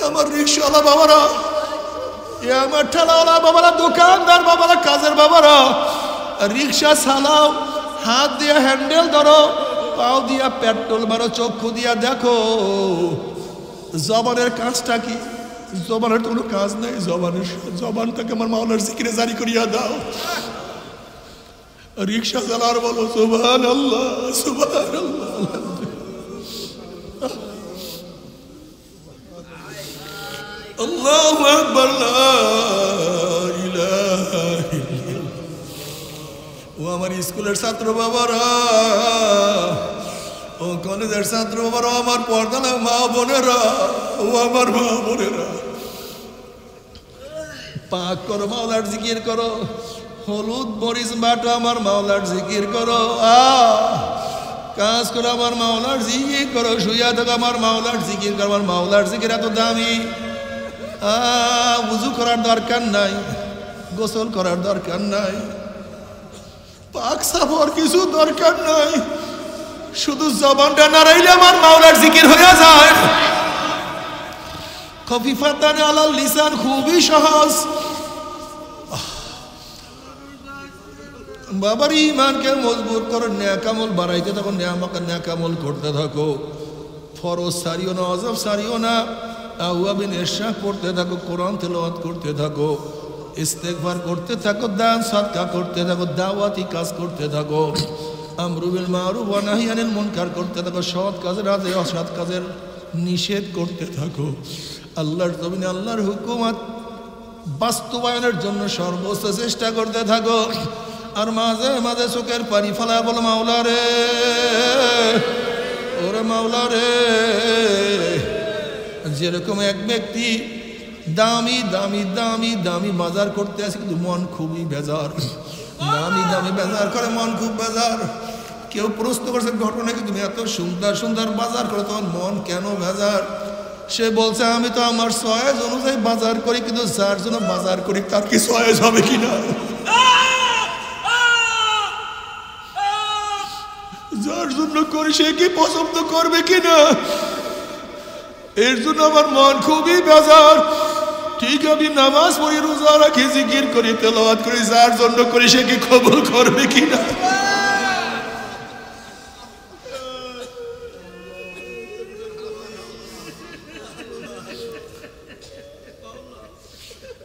আমার রিক্সাওয়ালা বাবারা, আমার ঠেলাওয়ালা বাবারা, দোকানদার বাবারা, কাজের বাবারা, রিক্সা চালাও, হাত দিয়ে হ্যান্ডেল ধরো, পাও দিয়া পেট্রোল মারো, চক্ষু দিয়া দেখো জবানের কাজটা কি। জবানের তো কোনো কাজ নেই। জবানটাকে আমার মাওলার জিকিরে জারি করিয়া দাও। রিক্সা চালার বলো সুবহানাল্লাহ, সুবহানাল্লাহ, আল্লাহু আকবার, লা ইলাহা ইল্লাল্লাহ। ও আমার স্কুলের ছাত্র বাবারা, ও কলেজের ছাত্র বাবারা, আমার পর্দানা মা বোনেরা, ও আমার মা বোনেরা, পাক করো, মাওলার জিকির করো, হলুদ মরিচ বাটো, আমার মাওলার জিকির করো, কাজ করো, আমার মাওলার জিকির করো, শুইয়া থাকো, আমার মাওলার জিকির করো। আমার মাওলার জিকির এত দামি, উযু করার দরকার নাই, গোসল করার দরকার নাই, পাক সাফর কিছু দরকার নাই, শুধু জবানটা নাড়াইলে আমার মাওলার জিকির হয়ে যায়। খফিফাতান আলাল লিসান, খুবই সহজ। বাবার ঈমানকে মজবুত করো, নেক আমল বাড়াইতে থাকো, নেক আমল করতে থাকো, ফরজ সারিও না, ওয়াজিব সারিও না, আওয়াবিন ইরশাদ পড়তে থাকো, কোরআন তেলাওয়াত করতে থাকো, ইস্তেগফার করতে থাকো, দান সাদকা করতে থাকো, দাওয়াতি কাজ করতে থাকো, আমরু বিল মারুফ ওয়া নাহি আনিল মুনকার করতে থাকো, সৎ কাজের আদেশ অসৎ কাজের নিষেধ করতে থাকো। আল্লাহর জমিনে আল্লাহর হুকুমত বাস্তবায়নের জন্য সর্বোচ্চ চেষ্টা করতে থাকো। আর মাঝে মাঝে চোখের পানি ফেলায় বলো মাওলা রে, ওরে মাওলা রে। যেরকম এক ব্যক্তি দামি দামি দামি দামি বাজার করতে আসে, কিন্তু মন খুবই বেজার, দামি দামি বাজার করে মন খুব বেজার। কেউ প্রশ্ন করছে ঘটনা কি তুমি এত সুন্দর সুন্দর বাজার করো, তোমার মন কেন বেজার? সে বলছে আমি তো আমার চয়েস অনুযায়ী বাজার করি, কিন্তু যার জন্য বাজার করি তার কি চয়েস হবে কিনা, যার জন্য করি সে কি পছন্দ করবে কিনা, এর জন্য আমার মন খুবই বেজার। ঠিক আমি নামাজ পড়ি, রোজা রাখি, জিকির করি, তেলাওয়াত করি, যার জন্য করি সে কি কবুল করবে কিনা।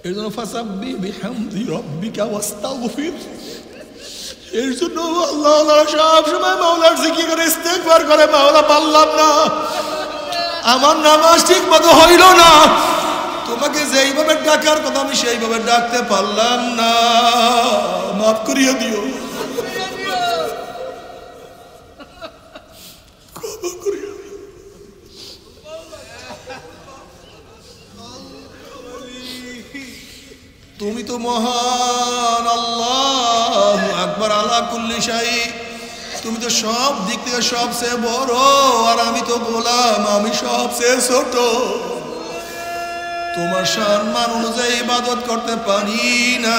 এর জন্য ফাসাব্বিহ বিহামদি রাব্বিকা ওয়াস্তাগফির, এর জন্য আল্লাহ সব সময় মাওলার জিকির করে, ইস্তেগফার করে, মাওলা পারলাম না, আমার নামাজ ঠিক মতো হইল না, তোমাকে যেইভাবে ডাকার কথা আমি সেইভাবে ডাকতে পারলাম না, মাফ করিয়ে দিও, ক্ষমা করিয়ে দিও। তুমি তো মহান, আল্লাহু আকবার, আলা কুল্লি শাই, তুমি তো সব দিক থেকে সবচেয়ে বড়, আর আমি তো গোলাম, আমি সবচেয়ে ছোট। তোমার সম্মান অনুযায়ী ইবাদত করতে পারি না,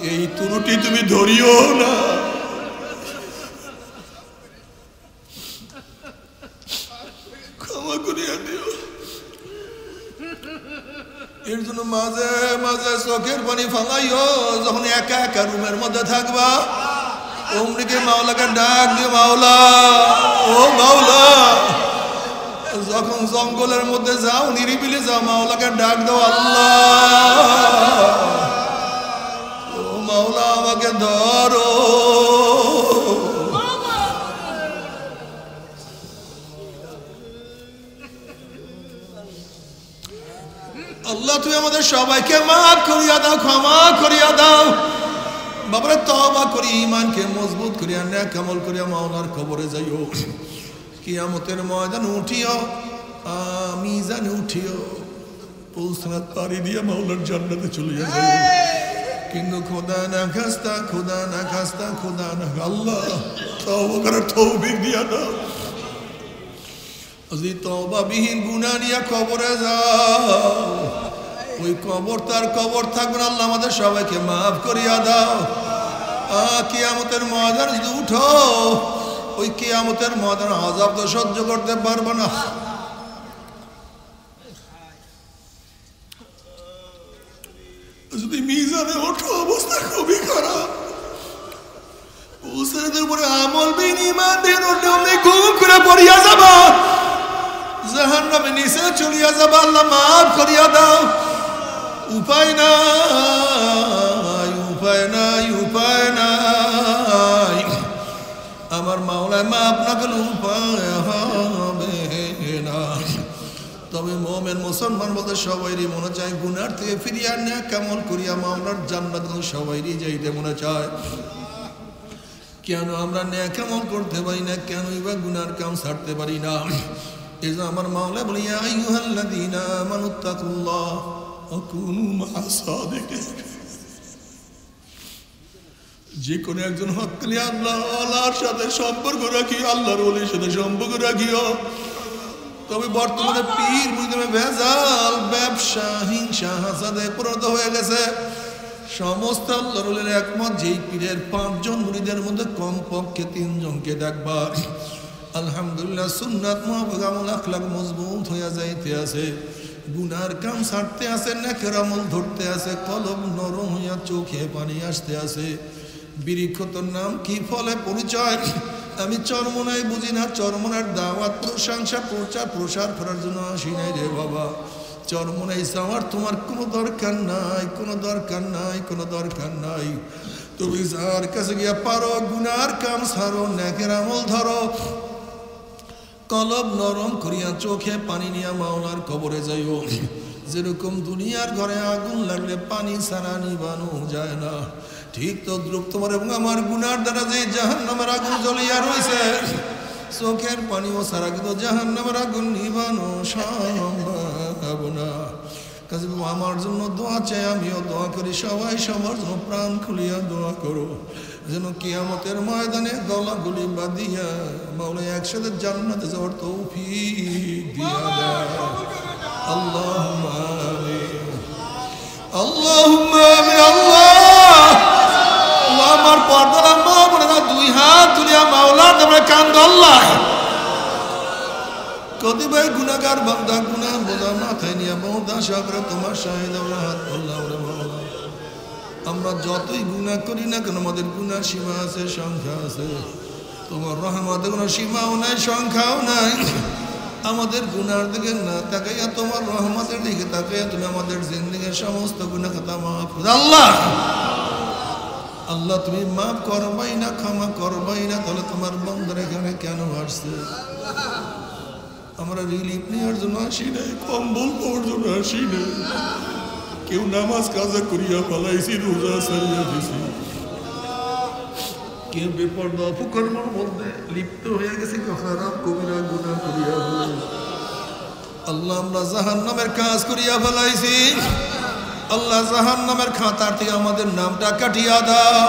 এই ত্রুটি তুমি ধরিও না। ক্ষমা করিয়া দিও। এর জন্য মাঝে মাঝে চোখের পানি ফালাইও, যখন একা একা রুমের মধ্যে থাকবা, অমরিকে মাওলাকে ডাক দিও, মাওলা ও মাওলা। যখন জঙ্গলের মধ্যে যাও, নিরিবিলি যাও, মাওলাকে ডাক দাও, আল্লাহ ও মাওলা আমাকে ধরো। আল্লাহ তুমি আমাদের সবাইকে মাফ করিয়া দাও, ক্ষমা করিয়া দাও। বাবারে তওবা করি, ঈমানকে মজবুত করিয়া নেক আমল করিয়া মাওলার কবরে যাইও। কিয়ামতের ময়দান উঠিও, মিজানে উঠিও, পুলসরাত পাড়ি দিয়া মাওলার জান্নাতে চলে যাইও। কিন্তু খোদা না খাস্তা, খোদা না খাস্তা, খোদা না, আল্লাহ তওবা করার তৌফিক দিয়া দাও। যদি তওবা বিহীন গুনাহ নিয়ে কবরে যাও, ওই কবর তার কবর থাকবে না। আল্লাহ আমাদের সবাইকে মাফ করিয়া দাও। কিয়ামতের ময়দানে যদি উঠো, ওই কিয়ামতের ময়দানে আযাব তো সহ্য করতে পারবো না। যদি মিজানে ওঠো অবস্থা খুবই খারাপ। পুলিশের উপরে আমল বিন ঈমান বিন ওঠে ঘুম করে পড়িয়া যাবা, জাহান্নামে নিচে চলিয়া যাবা। আল্লাহ মাফ করিয়া দাও। উপায় নাই, উপায় নাই, উপায় নাই। আমার মাওলায় মাফ না করলে উপায় হবে না। তবে মুমিন মুসলমান বলতে সবাইরই মনে চায় গুনার থেকে ফিরিয়া নেক আমল করিয়া মাওলার জান্নাত সবাইরই যাইতে মনে চায়। কেন আমরা নেক আমল করতে পারি না? কেনই বা গুনার কাম ছাড়তে পারি না? এই যে আমার মাওলা বলি ইয়া আইয়ুহাল্লাযীনা আমানুত্তাকুল্লাহ ওয়া কুনু মা'আস সাদিকিন। যে কোনো একজন হক্কানি আল্লাহর সাথে সম্পর্ক রাখি, আল্লাহর ওলির সাথে সম্পর্ক রাখিও। তবে বর্তমানে পীর মুরিদে ভেজাল, ব্যবসা, হিংসা, হাসাদে পরিণত হয়ে গেছে। সমস্ত আল্লাহর ওলির একমত, যেই পীরের 5 জন মুরিদের মধ্যে কমপক্ষে 3 জনকে দেখবা আলহামদুলিল্লাহ সুন্নাত মুতাবিক আমল আখলাক মজবুত হয়ে যাইতে আছে, গুনার কাম ছাড়তে আছে, নেকের আমল ধরতে আছে, কলব নরম হইয়া চোখে পানি আসতে আছে। বৃক্ষতর নাম কি, ফলে পরিচয়। আমি চরমনাই বুঝি না, চরমনার দাওয়াত প্রশংসা প্রচার প্রসার করার জন্য আসি নাই রে বাবা। চরমনাই যাওয়ার তোমার কোনো দরকার নাই, কোনো দরকার নাই, কোনো দরকার নাই। তুমি যার কাছে গিয়া পারো গুনার কাম ছাড়ো, নেকের আমল ধরো, কলব নরম করিয়া চোখে পানি নিয়া মাওলার কবরে যাইও। যেরকম দুনিয়ার ঘরে আগুন লাগলে পানি ছাড়া নিবানো যায় না, ঠিক তো দ্রুপ তোমার এবং আমার গুনার দ্বারা যে জাহান্নামের আগুন জ্বলিয়া রয়েছে, চোখের পানিও ছাড়া কিন্তু জাহান্নামের আগুন নিবানো সম্ভব না। কাজে আমার জন্য দোয়া চাই, আমিও দোয়া করি, সবাই সবার জন্য প্রাণ খুলিয়া দোয়া করো, যেন কিয়ামতের ময়দানে গলাগুলি বাঁধিয়া মাওলা একসাথে জান্নাতে যাওয়ার তৌফিক দিয়া দেয়। আল্লাহুম্মা আমিন, আল্লাহুম্মা আমিন। আল্লাহ আমার পর্দার মা বোনেরা 2 হাত তুলিয়া মাওলার দরবারে কান্দো। আল্লাহ কতিপয় গুনাহগার বান্দা গুনাহ বোঝা মাথায় নিয়ে বহুত আশা করে তোমার শাহিদ আমরা হাত ধরলাম রে মাওলা। আমরা যতই গুনাহ করি না কেন আমাদের গুনার সীমা আছে, সংখ্যা আছে। তোমার রহমতের কোনো সীমাও নাই, সংখ্যাও নাই। আমাদের গুনার দিকে না তাকাইয়া তোমার রহমতের দিকে তাকাইয়া তুমি আমাদের জিন্দেগীর সমস্ত গুনাহ খাতা মাফ করো। আল্লাহ আল্লাহ তুমি মাফ করবাই না, ক্ষমা করবাই না, তাহলে তোমার বান্দার এখানে কেন আসছে? আমরা রিলিফ নেওয়ার জন্য আসি নাই, কম্বল পাওয়ার জন্য আসি নাই। কেউ নামাজ কাজা করিয়া ফেলাইছি, রোজা সারিয়া দিছি, কেউ বেপরদা অপকর্মের মধ্যে লিপ্ত হয়ে গেছে, খারাপ কবিরা গুনাহ করিয়া ফেলাইছি। আল্লাহ আমরা জাহান্নামের কাজ করিয়া ফেলাইছি। আল্লাহ জাহান্নামের খাতার থেকে আমাদের নামটা কাটিয়া দাও।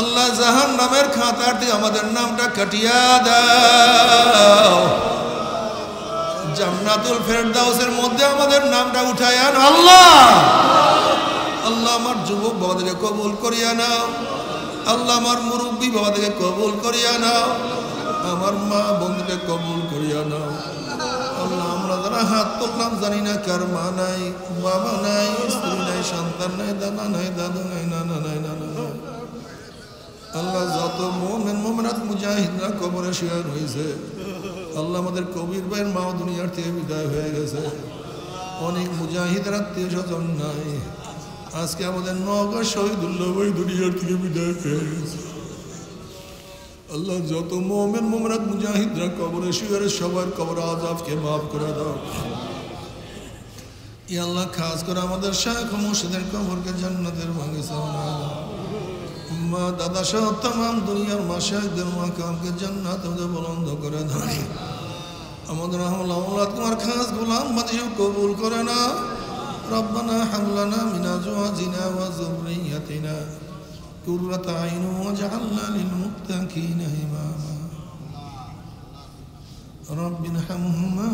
আল্লাহ জাহান্নামের খাতার থেকে আমাদের নামটা কাটিয়া দাও। জান্নাতুল ফেরদাউসের মধ্যে আমাদের নামটা উঠাইয়া নাও। আল্লাহ আল্লাহ আমার যুবক বাবাদেরকে কবুল করিয়া নাও। আল্লাহ আমার মুরব্বী বাবাদেরকে কবুল করিয়া নাও। আমার মা বন্ধুকে কবুল করিয়া নাও। আল্লাহ আমরা যারা হাত তুললাম জানি না কার মা নাই, বাবা নাই, স্ত্রী নাই, সন্তান নাই, দাদা নাই, দাদু নাই, নানা নাই, নানা নাই। আল্লাহ যত মুমিন মুমিনাত মুজাহিদরা কবরে শুয়ে রয়েছে, আল্লাহ আমাদের কবির ভাইয়ের মাও দুনিয়ার থেকে বিদায় হয়ে গেছে। অনেক মুজাহিদের আত্মীয় স্বজন নাই। আজকে আমাদের নওগাঁ শহীদুল্লাহ ভাই দুনিয়ার থেকে বিদায় হয়ে গেছে। আল্লাহ যত মুমিন মুমিনাত মুজাহিদরা কবরে শুয়ে সবার কবর আযাবকে মাফ করে দাও। ইয়া আল্লাহ খাস করে আমাদের শাইখ মুর্শিদের কবরকে জান্নাতের বাগিচা বানাও। মা দাদা সহ तमाम দুনিয়ার মাশায়েখদের মাকামকে জান্নাতে বুলন্দ করে দাও। আমাদের আওলাদ তোমার খাস গোলাম বানিয়ে কবুল করে না। রব্বানা হাব লানা মিন আজওয়াজিনা ওয়া যুররিয়াতিনা কুররাতা আইন ওয়াজআলনা লিল মুত্তাকিনা ইমামা। রব্বিনা হামহুমা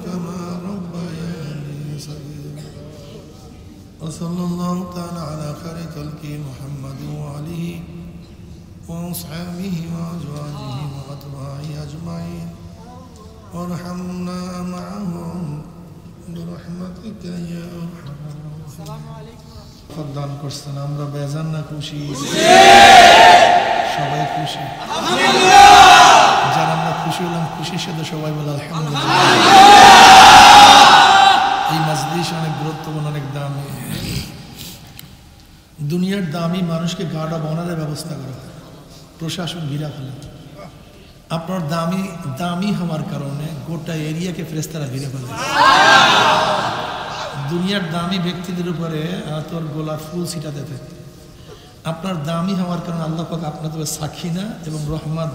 কামা রব্বায়ানি সগীরা। وصلى الله تعالى على خير خلقه محمد وآله وأصحابه وأزواجه وأتباعه أجمعين وارحمنا معهم برحمتك يا أرحم দান করছেন, আমরা বেজান না খুশি? সবাই খুশি? যারা আমরা খুশি হলাম, খুশির সাথে সবাই বলে আলহামদুলিল্লাহ। এই মাজলিস অনেক গুরুত্বপূর্ণ, অনেক দামি। দুনিয়ার দামি মানুষকে গার্ড অফ অনারের ব্যবস্থা করা হয়, প্রশাসন ঘিরা ফেলে। আপনার দামি হওয়ার কারণে গোটা এরিয়াকে ফেরেশতারা ঘিরে ফেলে। দুনিয়ার দামি ব্যক্তিদের উপরে তোর গোলাপ ফুল ছিটাতে থাকে। আপনার দামি হওয়ার কারণে আল্লাহ পাক আপনাদের সাখিনা এবং রহমত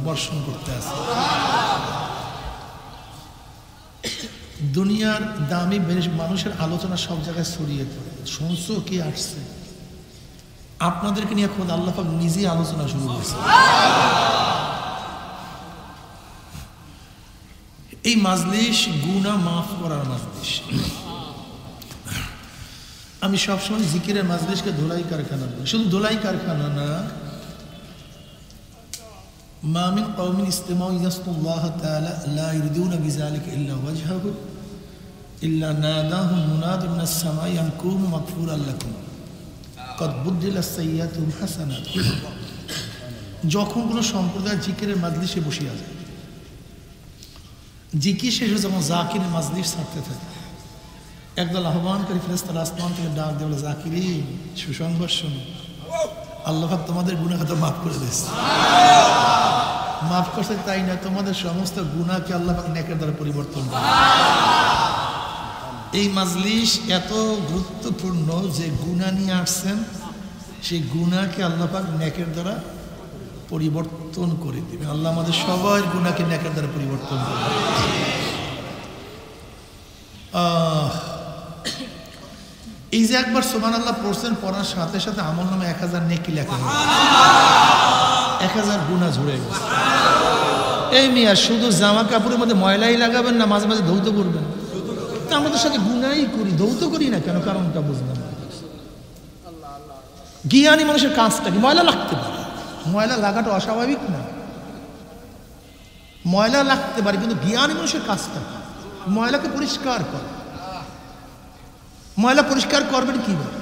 বর্ষণ করতে আসে। দুনিয়ার দামি মানুষের আলোচনা সব জায়গায় ছড়িয়ে পড়ে। শুনছো কি আসছে? আপনাদেরকে নিয়ে খোদ আল্লাহ পাক নিজেই আলোচনা শুরু করেছে। এই মাজলিস গুনাহ মাফ করার মাজলিস। আমি সবসময় জিকিরের মাজলিসকে ধোলাই কারখানা বলি। শুধু ধোলাই কারখানা না, মা মিন কওমিন ইজতামাউ ইয়াসকুল্লাহ তাআলা লা ইরদুনা বিযালিকা ইল্লা ওয়াজহাহু ইল্লা নাদাহুম মুনাদিন মিনাস সামাই আন কুনু মাগফুরান লাকুম কদ বুদ্দিলাস সাইয়্যাতুহুম হাসানাত। যখন কোনো সম্প্রদায় জিকিরের মাজলিসে বসিয়া যায়, জিকির শেষ হয়ে যখন জাকিরের মাজলিস ছাড়তে থাকে, একদল আহ্বানকারী ফেরেশতারা আসমান থেকে ডাক দিয়ে বলে, জাকিরি সুসংবাদ শোনো, আল্লাহ পাক তোমাদের গুনাহ খাতা মাফ করে দিয়েছে। মাফ করছে তাই না, তোমাদের সমস্ত গুনাহকে আল্লাহ পাক নেকের দ্বারা পরিবর্তন করে। এই মাজলিস এত গুরুত্বপূর্ণ যে গুনাহ নিয়ে আসছেন, সেই গুনাহকে আল্লাহ পাক নেকের দ্বারা পরিবর্তন করে দিবে। আল্লাহ আমাদের সবার গুনাহকে নেকের দ্বারা পরিবর্তন করে। এই যে একবার সুবহানাল্লাহ পড়ছেন, পড়ার সাথে সাথে আমল নামে 1000 নেকি লেখা হবে, 1000 গুনাহ ঝরে গেছে। এই মিয়া শুধু জামা কাপড়ের মধ্যে ময়লাই লাগাবেন না, মাঝে মাঝে ধৌত করবেন। আমাদের সাথে গুনাহই করি, ধৌত করি না কেন? কারণটা বুঝলাম না। জ্ঞানী মানুষের কাজটা কি? ময়লা লাগতে পারে, ময়লা লাগাটা অস্বাভাবিক না। ময়লা লাগতে পারে, কিন্তু জ্ঞানী মানুষের কাজটা ময়লাকে পরিষ্কার করে। ময়লা পরিষ্কার করবেন কিভাবে?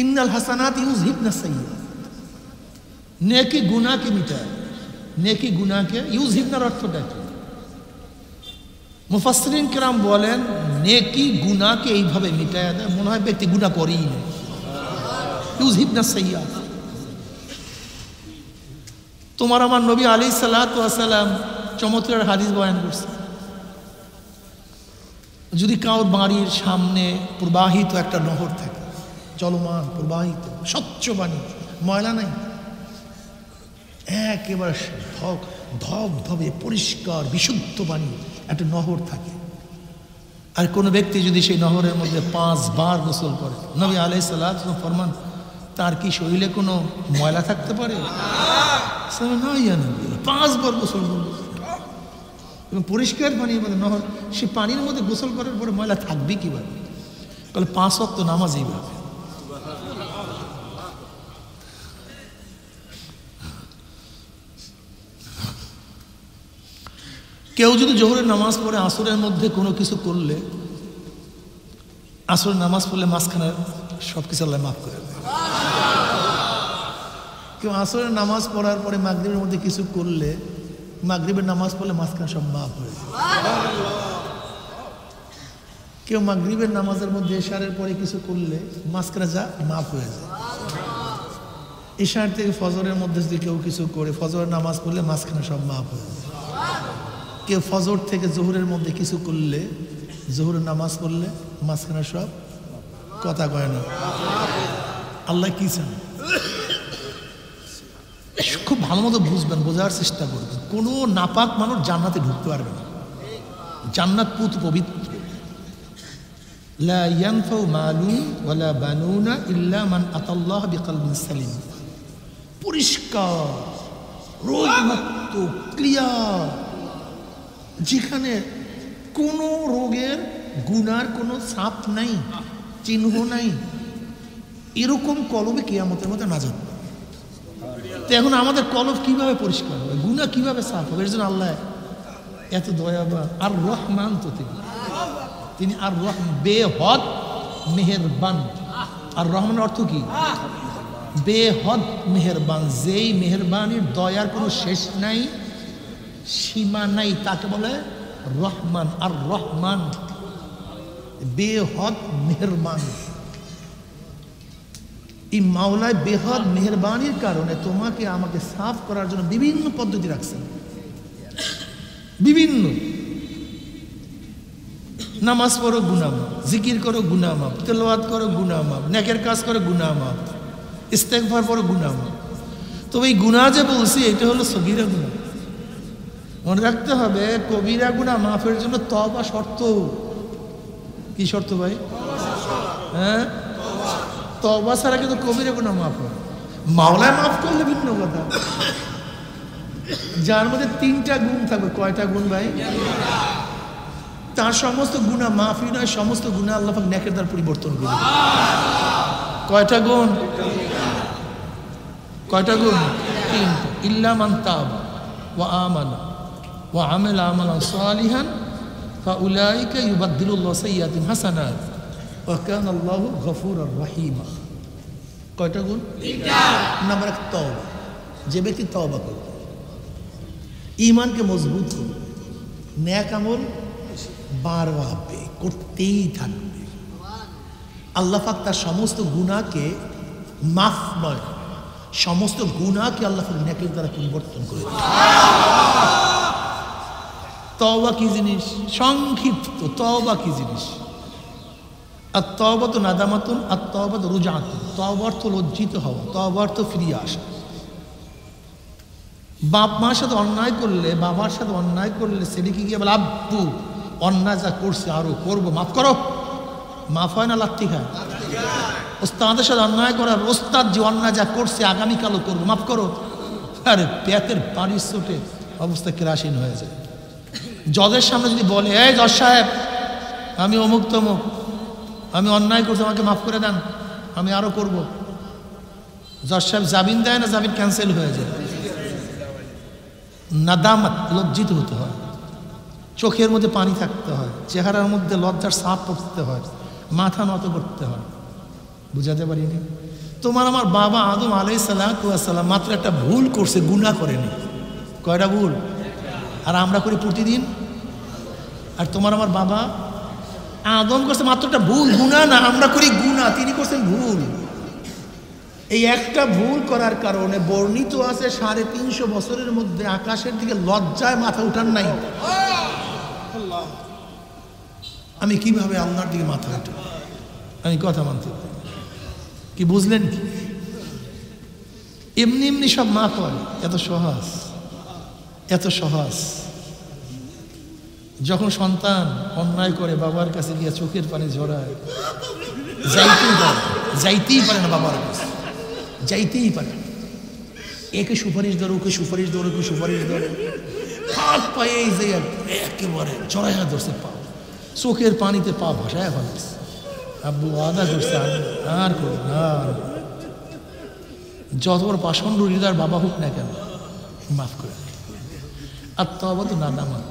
ইন্নাল হাসানাত ইউযহিবনাস সাইয়্যাত। নেকি গুনাহকে মিটায়। নেকি গুনাহকে, ইউযহিবনার অর্থটা কি? মুফাসসিরিন কিরাম বলেন, নেকি গুনাহকে এইভাবে মিটায় দেয়, মনে হয় ব্যক্তি গুনাহ করেই না। ইউযহিবনাস সাইয়্যাত। তোমার আমার নবী আলাইহিস সালাতু ওয়াস সালাম চমৎকার হাদিস বয়ান করছে, যদি কারোর বাড়ির সামনে প্রবাহিত একটা নহর থাকে, চলমান প্রবাহিত স্বচ্ছ পানি, ময়লা নাই, একেবারে ধবধবে পরিষ্কার বিশুদ্ধ পানি একটা নহর থাকে, আর কোনো ব্যক্তি যদি সেই নহরের মধ্যে 5 বার গোসল করে, নবী আলাইহিস সালাতু ওয়াস সালাম ফরমান, তার কি শরীরে কোনো ময়লা থাকতে পারে? না, ইয়া নবী, 5 বার গোসল করবে এবং পরিষ্কার পানি মানে নহর, সে পানির মধ্যে গোসল করার পরে ময়লা থাকবে কিভাবে? বলে 5 ওয়াক্ত নামাজ এইভাবে। কেউ যদি জোহরের নামাজ পড়ে আসরের মধ্যে কোনো কিছু করলে, আসরের নামাজ পড়লে মাঝখানে সব কিছু আল্লাহ মাফ করে দেয়। কেউ আসরের নামাজ পড়ার পরে মাগরিবের মধ্যে কিছু করলে, মাগরিবের নামাজ পড়লে মাঝখানে সব মাফ হয়ে যায়। কেউ মাগরিবের নামাজের মধ্যে এশারের পরে কিছু করলে মাঝখানে যা মাফ হয়ে যায়। এশার থেকে ফজরের মধ্যে যদি কেউ কিছু করে, ফজরের নামাজ পড়লে মাঝখানে সব মাফ হয়ে যায়। কেউ ফজর থেকে জোহরের মধ্যে কিছু করলে, জোহরের নামাজ পড়লে মাঝখানে সব, কথা কয় না। আল্লাহ কি চান? খুব ভালো মতো বুঝবেন, বোঝার চেষ্টা করবেন। কোনো নাপাক মানুষ জান্নাতে ঢুকতে পারবে না। জান্নাত পুত পবিত্র। লা ইয়ানফাউ মালুন ওয়ালা বানুনা ইল্লা মান আতাল্লাহ বিকলবিন সালিম। পরিষ্কার, রোগমুক্ত, ক্লিয়ার, যেখানে কোনো রোগের গুনার কোনো ছাপ নাই, চিহ্ন নাই, এরকম কলবে কিয়ামতের মধ্যে নাজাত। তো এখন আমাদের কলব কিভাবে পরিষ্কার হবে, গুনাহ কিভাবে সাফ হবে? এর জন্য আল্লাহ এত দয়াবান। আর রহমান তো তিনি আর রহমান, বেহদ মেহেরবান। আর রহমান অর্থ কি? বেহদ মেহেরবান। যেই মেহেরবানির দয়ার কোনো শেষ নাই, সীমা নাই, তাকে বলে রহমান। আর রহমান বেহদ মেহেরবান। এই মাওলায় বেহদ মেহেরবানির কারণে তোমাকে আমাকে সাফ করার জন্য বিভিন্ন পদ্ধতি রাখছেন, বিভিন্ন। নামাজ পড়ো গুনাহ মাফ, জিকির করো গুনাহ মাফ, তেলাওয়াত করো গুনাহ মাফ, নেকের কাজ করো গুনাহ মাফ, ইস্তেগফার করো গুনাহ মাফ। তবে এই গুনাহ যে বলছি এটা হলো সগীরা গুনাহ। মনে রাখতে হবে কবিরা গুনাহ মাফের জন্য তওবা শর্ত। কি শর্ত ভাই? হ্যাঁ, তওবা ছাড়া কিন্তু কবিরা গুনাহ মাফ হয়। মাওলায় মাফ করলে ভিন্ন কথা, যার মধ্যে 3টা গুণ থাকবে। কয়টা গুণ ভাই? তার সমস্ত গুনাহ মাফই নয়, সমস্ত গুনাহ আল্লাহ পাক নেকের দ্বারা পরিবর্তন করে দেন। কয়টা গুণ? কয়টা গুণ? 3টা। ইল্লা মান তাবা ওয়া আমানা ওয়া আমিলা আমালান সালিহান ফাউলাইকা ইউবাদদিলুল্লাহু সাইয়্যাতিহিম হাসানাত ওয়া কানা আল্লাহু গফুরুর রহিমা। কয়টা গুণ? 3টা। নাম্বার 1 তওবা। যে ব্যক্তি তওবা করবে, ঈমানকে মজবুত করবে, নেক আমল বাড়াবে, করতেই থাকবে, আল্লাহ পাক তার সমস্ত গুনাহকে মাফ নয়, সমস্ত গুনাহকে আল্লাহ পাক নেকের দ্বারা পরিবর্তন করে দেন। তওবা কি জিনিস? সংক্ষিপ্ত তওবা কি জিনিস? আত-তাওবাতু নাদামাতুন, আত-তাওবাতু রুজআতুন। তওবা অর্থ লজ্জিত হওয়া, তওবা অর্থ ফিরিয়ে আসা। বাপ মার সাথে অন্যায় করলে, বাবার সাথে অন্যায় করলে ছেলেকে গিয়ে বলে আব্বু অন্যায় যা করছে আরো করবো, মাফ করো। মাফ হয় না লাত্তি খায়? ওস্তাদের সাথে অন্যায় করার, ওস্তাদ যে অন্যায় যা করছে আগামীকালও করবো, মাফ করো। আরে পেটের পানির চোটে অবস্থা কেরাসিন হয়ে যায়। জজের সামনে যদি বলে এই জজ সাহেব আমি অমুক তমুক, আমি অন্যায় করছি, আমাকে মাফ করে দেন, আমি আরো করব, জজ সাহেব জামিন দেয় না, জামিন ক্যান্সেল হয়ে যায়। নাদামাত, লজ্জিত হতে হয়, চোখের মধ্যে পানি থাকতে হয়, চেহারার মধ্যে লজ্জার ছাপ পড়তে হয়, মাথা নত করতে হয়। বুঝাতে পারিনি? তোমার আমার বাবা আদম আলাইহিস সালাম মাত্র একটা ভুল করছে, গুনাহ করেনি। কয়টা ভুল? আর আমরা করি প্রতিদিন। আর তোমার আমার বাবা আদম করছে মাত্র একটা ভুল, গুনাহ না, আমরা করি গুনাহ, তিনি করছেন ভুল। এই একটা ভুল করার কারণে বর্ণিত আছে 350 বছরের মধ্যে আকাশের দিকে লজ্জায় মাথা উঠান নাই। আমি কিভাবে আল্লাহর দিকে মাথা উঠে? আমি কথা মানতে পারি কি? বুঝলেন কি? এমনি এমনি সব মাফ হয়, এত সহজ, এত সহজ। যখন সন্তান অন্যায় করে বাবার কাছে গিয়ে চোখের পানি ঝরায়, যাইতেই পারে না বাবার কাছে, যাইতেই পারে। একে সুপারিশ ধরো, ওকে সুপারিশ ধরো, ওকে সুপারিশ ধরো, হাত পায়ে যে একেবারে জড়াইয়া ধরছে, পা চোখের পানিতে পা ভাসায় ফেলছে। আব্বু আদা করছে আর করো না, যত বড় পাষণ্ড হৃদয়ের বাবা হোক না কেন, মাফ করে। আর তওবা তো নাদামাত,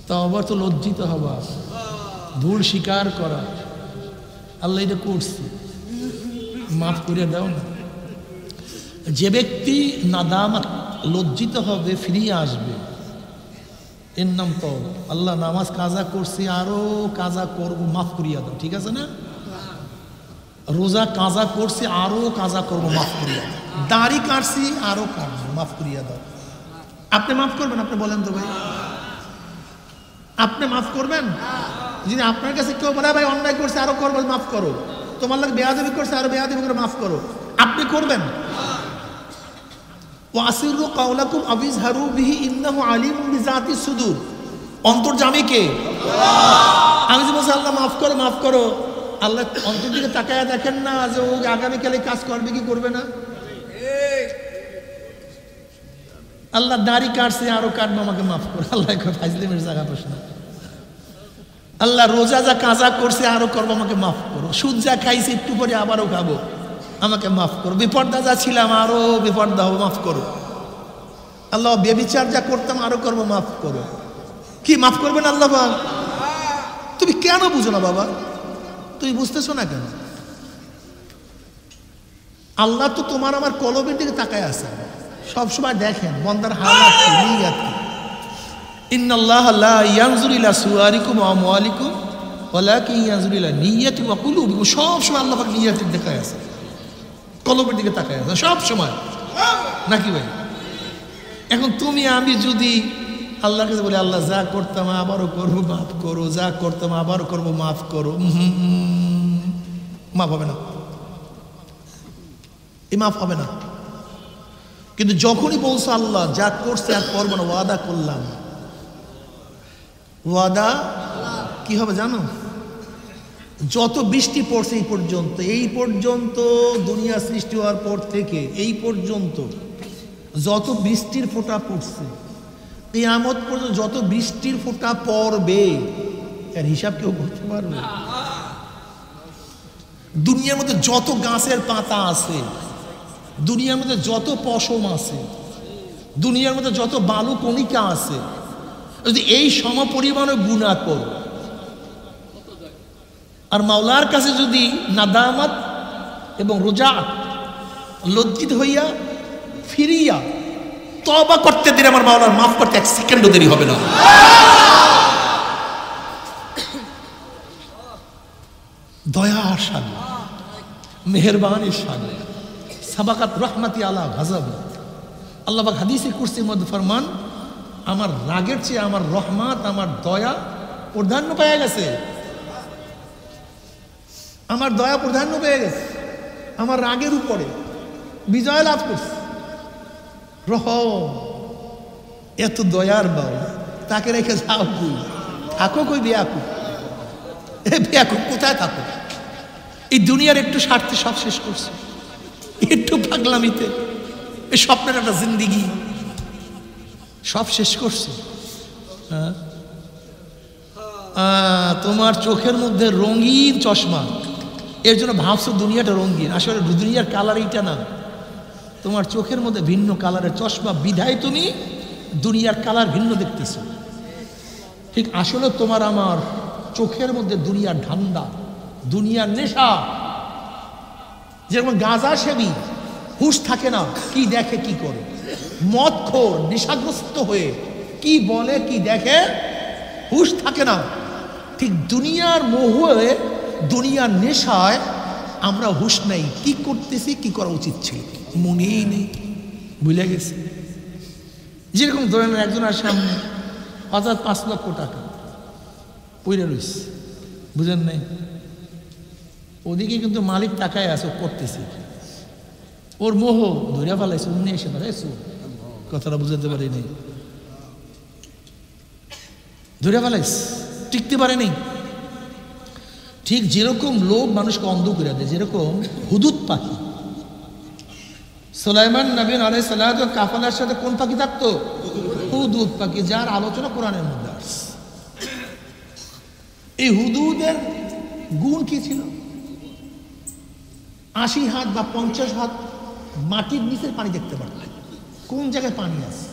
তওবা তো লজ্জিত হওয়া, ভুল স্বীকার করা, আল্লাহ এটা করছি, মাফ করে দাও না। যে ব্যক্তি নাদামাত, লজ্জিত হবে, ফিরিয়ে আসবে, এর নাম তওবা। আল্লাহ নামাজ কাজা করছি, আরো কাজা করবো, মাফ করিয়া দাও, ঠিক আছে না? রোজা কাজা করছি, আরো কাজা করবো, মাফ করিয়া দাও। দাড়ি কাটছি, আরো কাটবো, মাফ করিয়া দাও। আপনি মাফ করবেন? আপনি বলেন তো ভাই, আপনি মাফ করবেন? যদি আপনার কাছে কেউ বলে ভাই অন্যায় করছে আরো করবো, মাফ করো, তোমার লাগে বেয়াদবি করছে আরো বেয়াদবি করে মাফ করো, আপনি করবেন? ওয়াসিরু কাওলাকুম আবিজহারু বিহি ইন্নাহু আলিমুম বিযাতিস সুদূর। অন্তর্যামী কে? আমি যে বলছি আল্লাহ মাফ করো, মাফ করো, আল্লাহ অন্তর দিকে তাকায়া দেখেন না যে ও আগামীকালে কাজ করবে কি করবে না? আল্লাহ দাড়ি কাটছে, আরো কাটবো, আমাকে মাফ করো। আল্লাহ ফাজলিমের জায়গা প্রশ্ন। আল্লাহ রোজা যা কাজা করছে আরো করবো, আমাকে মাফ করো। সুদ যা খাইছি একটু পরে আবারও খাবো, আমাকে মাফ করো। বিপর্দা যা ছিলাম আরো বিপর্দা হবো, মাফ করো। আল্লাহ বেবিচার যা করতাম আরো করবো, মাফ করো। কি মাফ করবেন আল্লাহ? তুমি কেন বুঝো না বাবা? তুমি বুঝতেছো না কেন? আল্লাহ তো তোমার আমার কলবের দিকে তাকায় আছে, সবসময় দেখেন বন্দার হালাত কি, নিয়ত কি। ইন্নাল্লাহ লা ইয়ানজুরু ইলা সুওয়ারিকুম ওয়া আমওয়ালিকুম ওয়ালাকিন ইয়ানজুরু ইলা নিয়্যাতিকুম ওয়া কুলুবিকুম। সবসময় আল্লাহ পাক নিয়তের দিকে আছে, কলবের দিকে তাকায় আছে সব সময়, নাকি ভাই? এখন তুমি আমি যদি আল্লাহর কাছে বলি, আল্লাহ যা করতাম আবারও করবো, মাফ করো, যা করতাম আবারও করবো, মাফ করো, মাফ হবে না, এই মাফ হবে না। কিন্তু যখনই বলছো আল্লাহ যা করছে আর করবো না, ওয়াদা করলাম, ওয়াদা কি হবে জানো? যত বৃষ্টি পড়ছে এই পর্যন্ত দুনিয়া সৃষ্টি হওয়ার পর থেকে এই পর্যন্ত যত বৃষ্টির ফোঁটা পড়ছে, কিয়ামত পর্যন্ত যত বৃষ্টির ফোঁটা পড়বে এর হিসাব কেউ করতে পারবে? দুনিয়ার মধ্যে যত গাছের পাতা আছে, দুনিয়ার মধ্যে যত পশম আছে, দুনিয়ার মধ্যে যত বালু কণিকা আছে, যদি এই সমপরিমাণে গুনাহ করো আর মাওলার কাছে যদি নাদামাত এবং রোজাত লজ্জিত হইয়া ফিরিয়া তওবা করতে দিলে আমার মাওলার মাফ করতে এক সেকেন্ডও দেরি হবে না। দয়ার সাগর, মেহেরবানির সাগর, সাবাকাত রহমাতি আলা গাযাবি। আল্লাহ পাক হাদিসে কুরসির মধ্যে ফরমান, আমার রাগের চেয়ে আমার রহমত, আমার দয়া প্রাধান্য পেয়ে গেছে, আমার দয়া প্রাধান্য পেয়ে গেছে, আমার রাগের উপরে বিজয় লাভ করছে। রহম, এত দয়ার বাবা, তাকে রেখে যাও কই? থাকো কই বেয়াকুব? বেয়াকুব কোথায় থাকো? এই দুনিয়ার একটু স্বার্থে সব শেষ করছে, একটু পাগলামিতে, এই স্বপ্নের একটা জিন্দিগি সব শেষ করছে। তোমার চোখের মধ্যে রঙিন চশমা, এর জন্য ভাবছো দুনিয়াটা রঙিন, আসলে দুনিয়ার কালার এইটা না, তোমার চোখের মধ্যে ভিন্ন কালারের চশমা বিধায় তুমি দুনিয়ার কালার ভিন্ন দেখতেছো। ঠিক আসলে তোমার আমার চোখের মধ্যে দুনিয়ার ধান্দা, দুনিয়ার নেশা। যেরকম গাঁজা সেবী হুঁশ থাকে না, কি দেখে কি করে, মদখোর নেশাগ্রস্ত হয়ে কি বলে কি দেখে হুঁশ থাকে না, ঠিক দুনিয়ার মোহে, দুনিয়ার নেশায় আমরা হুঁশ নেই, কি করতেছি কি করা উচিত ছিল মনেই নেই, ভুলে গেছি। যেরকম ধরেন একজনের সামনে হঠাৎ 5 লক্ষ টাকা পইরা রইছে, বুঝেন নাই? ওদিকে কিন্তু মালিক টাকায় আছে, করতেছে, ওর মোহ ধরিয়া ফেলাইছে, উনি এসে ফেলাইছে, কথাটা বুঝাতে পারিনি, ধরিয়া ফেলাইছে, টিকতে পারে নাই। ঠিক যেরকম লোভ মানুষকে অন্ধ করে দেয়, যেরকম হুদুদ পাখি, সুলাইমান নবী আলাইহিস সালাতু কাফেলার সাথে কোন পাখি থাকতো? হুদুদ পাখি, যার আলোচনা কোরআনের মধ্যে আসছে। এই হুদুদের গুণ কি ছিল? 80 হাত বা 50 হাত মাটির নিচের পানি দেখতে পারত, কোন জায়গায় পানি আছে।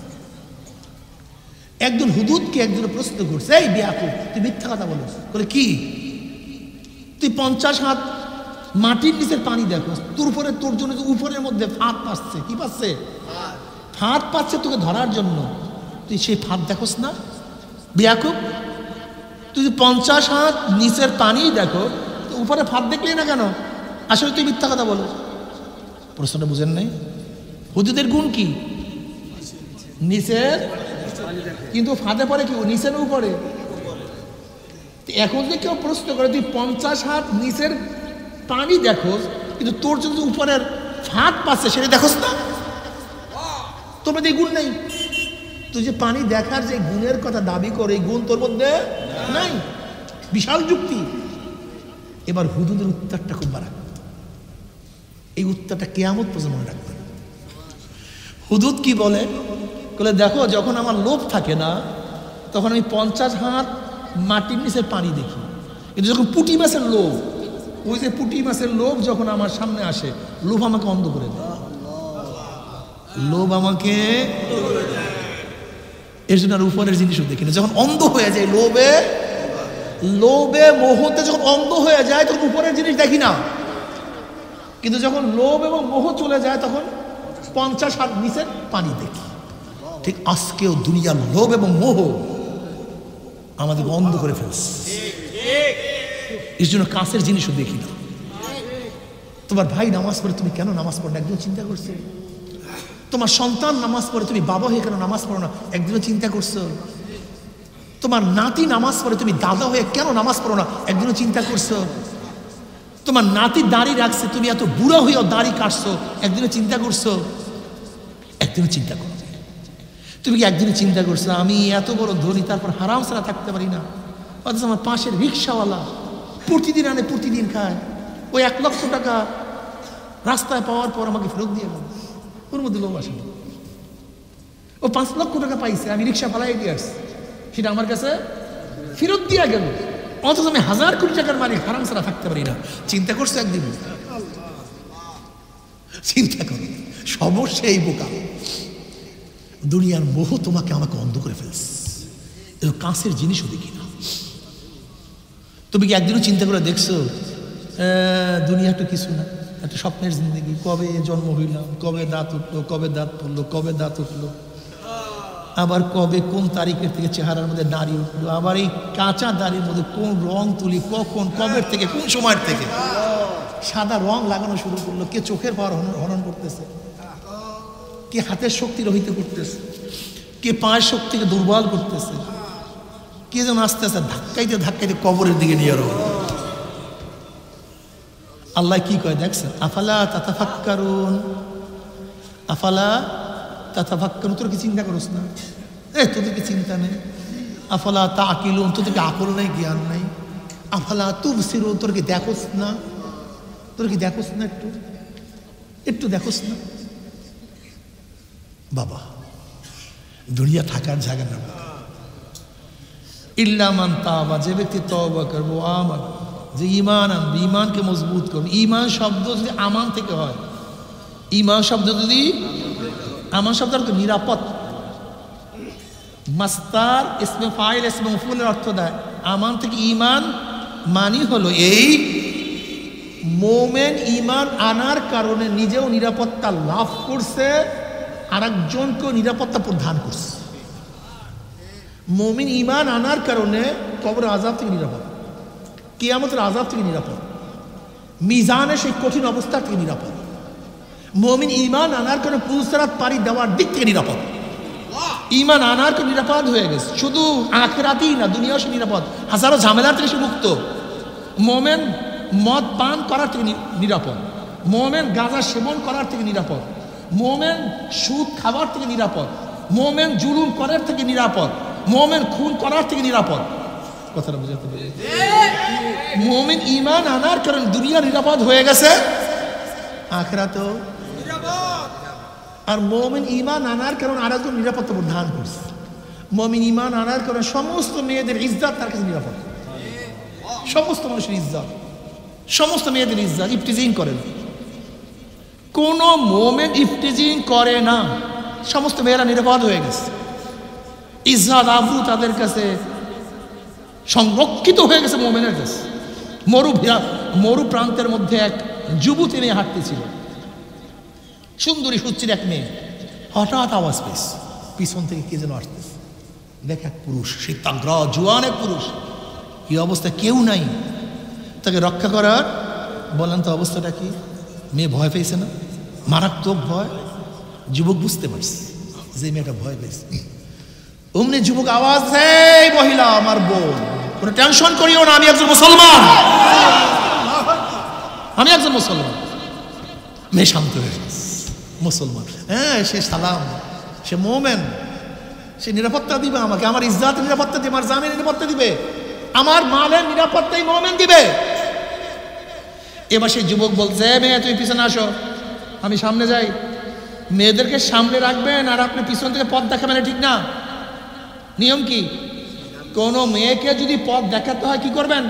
একজন হুদুদকে একজনে প্রশ্ন করছে, এই বেয়াকুব তুই মিথ্যা কথা বলিস, বলে কি তুই 50 হাত মাটির নিচের পানি দেখো, তোর উপরে, তোর জন্য উপরের মধ্যে ফাঁদ পাচ্ছে, কি পাচ্ছে? ফাঁদ পাচ্ছে তোকে ধরার জন্য, তুই সেই ফাঁদ দেখোস না বেয়াকুব? তুই 50 হাত নিচের পানি দেখো, উপরে ফাঁদ দেখলি না কেন? আসলে তুই মিথ্যা কথা বলো। প্রশ্নটা বুঝেন নাই? হুদুদের গুণ কি? নিচের, কিন্তু ফাঁদে পড়ে কি নিচের উপরে? এখন যে কেউ প্রশ্ন করে তুই 50 হাত নিচের পানি দেখোস, কিন্তু তোর জন্য উপরের ফাঁদ পাচ্ছে সেটা দেখোস না, তোর মধ্যে এই গুণ নেই। তুই যে পানি দেখার যে গুণের কথা দাবি করে, এই গুণ তোর মধ্যে নাই। বিশাল যুক্তি। এবার হুদুদের উত্তরটা খুব বাড়া, এই উত্তরটা কিয়ামত পর্যন্ত মনে রাখবেন। হুদুদ কি বলে? বলে দেখো, যখন আমার লোভ থাকে না তখন আমি 50 হাত মাটির নিচের পানি দেখি, কিন্তু যখন পুঁটি মাছের লোভ, ওই যে পুঁটি মাছের লোভ যখন আমার সামনে আসে, লোভ আমাকে অন্ধ করে দেয়, লোভ আমাকে, এর জন্য আর উপরের জিনিসও দেখি না, যখন অন্ধ হয়ে যায় লোভে। লোভে মোহতে যখন অন্ধ হয়ে যায় তখন উপরের জিনিস দেখি না, কিন্তু যখন লোভ এবং মোহ চলে যায় তখন 50 হাত নিচে পানি দেখি। ঠিক আজকেও দুনিয়ার লোভ এবং মোহ আমাদের অন্ধ করে ফেলছে, এর জন্য কাছের জিনিসও দেখি না। তোমার ভাই নামাজ পড়ে তুমি কেন নামাজ পড়ো না একদিন চিন্তা করছো? তোমার সন্তান নামাজ পড়ে তুমি বাবা হয়ে কেন নামাজ পড়ো না একদিনও চিন্তা করছো? তোমার নাতি নামাজ পড়ে তুমি দাদা হয়ে কেন নামাজ পড়ো না একদিনও চিন্তা করছো? তোমার নাতি দাড়ি রাখছে তুমি এত বুড়া হয়েও দাড়ি কাটছো একদিনও চিন্তা করছো? একদিনও চিন্তা করো। তুমি কি একদিনও চিন্তা করছো আমি এত বড় ধনী তারপর হারাম ছাড়া থাকতে পারি না? অথচ আমার পাশের রিক্সাওয়ালা প্রতিদিন আনে প্রতিদিন খায়, ওই 1 লক্ষ টাকা রাস্তায় পাওয়ার পর আমাকে ফেরত দিয়ে গেল, ওর মধ্যে লোভ আসে না। ও 5 লক্ষ টাকা পাইছে, আমি রিক্সা পালাই দিয়ে আসছি, সেটা আমার কাছে ফেরত দিয়ে গেল, অথচ আমি 1000 কোটি টাকার মালিক, হারাম ছাড়া থাকতে পারি না। চিন্তা করছো একদিন? চিন্তা করো। সমস্যা এই বোকা, দুনিয়ার মোহ তোমাকে আমাকে অন্ধ করে ফেলছে, কাছের জিনিসও দেখি না। তুমি কি একদিনও চিন্তা করে দেখছো দুনিয়া তো কিছু না, একটা স্বপ্নের জিন্দগি, কবে জন্ম হইলাম, কবে দাঁত উঠলো, কবে দাঁত পড়লো, কবে দাঁত উঠলো, আবার কবে কোন তারিখের থেকে চেহারার মধ্যে দাড়ি উঠলো, আবার এই কাঁচা দাড়ির মধ্যে কোন রং তুলি, কখন কবের থেকে কোন সময়ের থেকে সাদা রং লাগানো শুরু করলো, কে চোখের পাওয়ার হরণ করতেছে, কে হাতের শক্তি রহিত করতেছে, কে পায়ের শক্তিকে দুর্বল করতেছে, কে যেন আস্তে আস্তে ধাক্কাইতে ধাক্কাইতে কবরের দিকে নিয়ে রো। আল্লাহ কি কয় দেখছেন? আফালা তাতাফাক্কারুন, আফালা তাতাফাক্কারুন, তোর কি চিন্তা করছ না? তোদের কি চিন্তা নেই? আফালা তাআকিলুন, তোদের কি আকল নাই, জ্ঞান নাই? আফালা তুবসিরুন, তোর কি দেখোস না? তোর কি দেখোস না? একটু একটু দেখোস না? বাবা দুনিয়া থাকার জায়গা না। ইল্লা মান তাবা, যে ব্যক্তি তওবা করবে, আমান, যে ঈমান আনবে, ঈমানকে মজবুত করবে। ঈমান শব্দ যদি আমান থেকে হয়, ঈমান শব্দ যদি আমান শব্দ অর্থ নিরাপদ, মাস্তার ইসমে ফাইল ইসমে মফউলের অর্থ দেয়। আমান থেকে ঈমান মানি হলো এই মোমেন ঈমান আনার কারণে নিজেও নিরাপত্তা লাভ করছে, আরেকজনকেও নিরাপত্তা প্রদান করছে। মুমিন ঈমান আনার কারণে কবরের আযাব থেকে নিরাপদ, কিয়ামতের আযাব থেকে নিরাপদ, মিজানের সেই কঠিন অবস্থা থেকে নিরাপদ। মুমিন ঈমান আনার কারণে পুলসিরাত পাড়ি দেওয়ার দিক থেকে নিরাপদ। ঈমান আনার কারণে নিরাপদ হয়ে গেছে, শুধু আখিরাতেই না দুনিয়াও সে নিরাপদ, হাজারো ঝামেলা থেকে সে মুক্ত। মুমিন মদ পান করার থেকে নিরাপদ, মুমিন গাঁজা সেবন করার থেকে নিরাপদ, মুমিন সুদ খাবার থেকে নিরাপদ, মুমিন জুলুম করার থেকে নিরাপদ, মুমিন খুন করার থেকে নিরাপদ। কথাটা বুঝাতে পারি? মুমিন ঈমান আনার কারণে দুনিয়া নিরাপদ হয়ে গেছে, আখিরাতেও নিরাপদ। আর মুমিন ঈমান আনার কারণে আরেকজন নিরাপত্তা প্রদান করছে। মুমিন ঈমান আনার কারণে সমস্ত মেয়েদের ইজ্জত তার কাছে নিরাপদ, সমস্ত মানুষের ইজ্জত, সমস্ত মেয়েদের ইজ্জত। ইফতিজিং করে না, কোন মুমিন ইফতিজিং করে না, সমস্ত মেয়েরা নিরাপদ হয়ে গেছে, ইজ্জত আবরু তাদের কাছে সংরক্ষিত হয়ে গেছে মুমিনের কাছে। মরু প্রান্তের মধ্যে এক যুবতী মেয়ে হাঁটতেছিল, সুন্দরী সুচির এক মেয়ে, হঠাৎ আওয়াজ পেয়েছে পিছন থেকে কে যেন আসতেছে, দেখ এক পুরুষ, সে তাগড়া জোয়ান এক পুরুষ, কি অবস্থা, কেউ নাই তাকে রক্ষা করার। বলেন তো অবস্থাটা কি? মেয়ে ভয় পেয়েছে না? মারাত্মক ভয়। যুবক বুঝতে পারছে যে মেয়েটা ভয় পেয়েছে। অমনি যুবক আওয়াজ, এই মহিলা আমার বোন, কোনো টেনশন করিও না, আমি একজন মুসলমান, আমি একজন মুসলমান। মেয়ে শান্ত হয়ে গেছে, মুসলমান, হ্যাঁ সে সালাম, সে মোমেন, সে নিরাপত্তা দিবে আমাকে, আমার ইজ্জত নিরাপত্তা দিবে, আমার জানের নিরাপত্তা দিবে, আমার মালের নিরাপত্তাই মোমেন দিবে। এবার সেই যুবক বলছে, মেয়ে তুমি পিছনে আসো, আমি সামনে যাই। মেয়েদেরকে সামনে রাখবেন আর আপনি পিছন থেকে পথ দেখাবেন, ঠিক না? নিয়ম কি? কোনো মেয়েকে যদি পথ দেখাতে হয় কি করবেন?